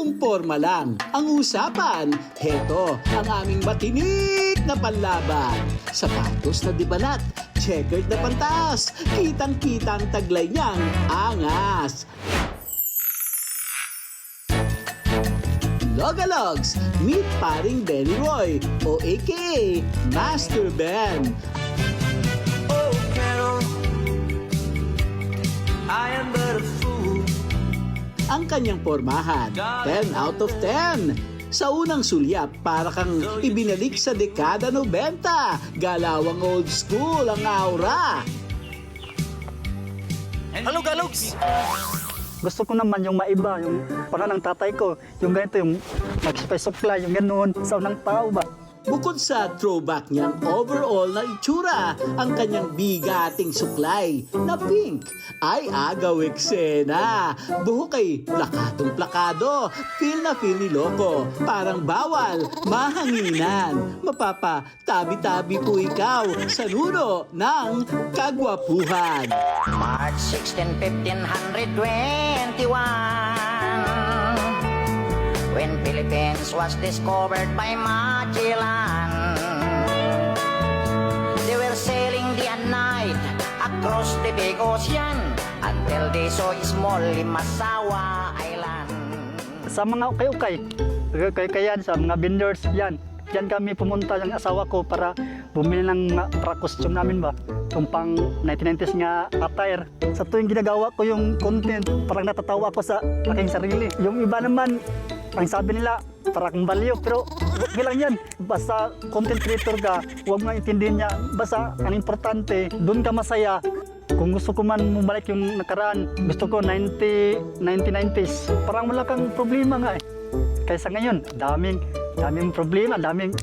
Kung porma lang ang usapan, heto ang aming matinik na panlaban. Sapatos na dibalat, checkered na pantas, kitang-kitang taglay niyang angas. Logalogs, meet paring Benny Roy o aka Master Ben. Oh, Carol, I am but a fool. Ang kanyang pormahan, 10 out of 10. Sa unang sulyap, para kang ibinalik sa dekada 90. Galawang old school ang aura. Hello, Galogs! Gusto ko naman yung maiba, yung parang ng tatay ko, yung ganito, yung mag-supply, yung ganoon, sa unang tao ba? Bukod sa throwback niyang overall na itsura, ang kanyang bigating suklay na pink ay agaw eksena. Buhok ay plakadong plakado, feel na feel ni Loco, parang bawal, mahanginan. Mapapa, tabi-tabi po ikaw sa nuno ng kagwapuhan. March 16, 1521, when Philippines was discovered by Magellan. They were sailing day and night across the big ocean until they saw small Limasawa Island. Sa mga ukay-ukay, kayan sa mga vendors, yan. Yan kami pumunta ng asawa ko para bumili ng para costume namin ba. Yung pang 1990s nga attire. Sa tuwing ginagawa ko yung content, parang natatawa ko sa aking sarili. Yung iba naman, ang sabi nila, parang baliw. Pero okay lang yan. Basta content creator ka, huwag mo intindihin niya. Basta ang importante, doon ka masaya. Kung gusto ko man bumalik yung nakaraan, gusto ko 1990s. Parang wala kang problema nga eh. Kaysa ngayon, daming problema, daming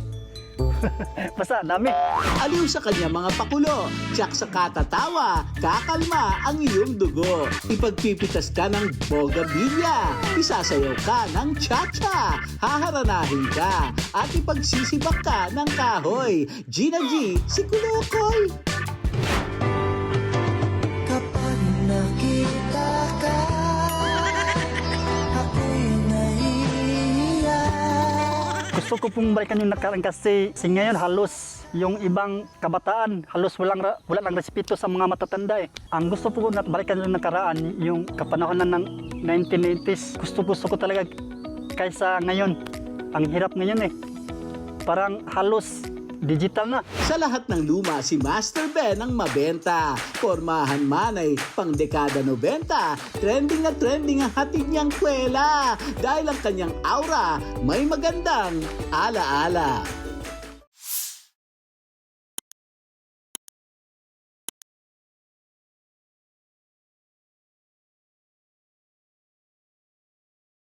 basta dami. Aliw sa kanya mga pakulo, tsak sa katatawa, kakalma ang iyong dugo. Ipagpipitas ka ng bougainvillea, isasayaw ka ng cha-cha, haharanahin ka, at ipagsisibak ka ng kahoy. Gina G, si Kulokoy. Kapag nakita ka, ako'y naiiyak. Gusto ko pong balikan yung nakaraan kasi ngayon halos yung ibang kabataan halos wala lang respeto sa mga matatanda eh. Ang gusto ko na balikan yung nakaraan yung kapanahonan ng 1980s. Gusto ko talaga kaysa ngayon. Ang hirap ngayon eh. Parang halos digital na. Sa lahat ng luma, si Master Ben ang mabenta. Pormahan man ay pang dekada 90, trending na trending ang hatid niyang kwela. Dahil ang kanyang aura may magandang alaala.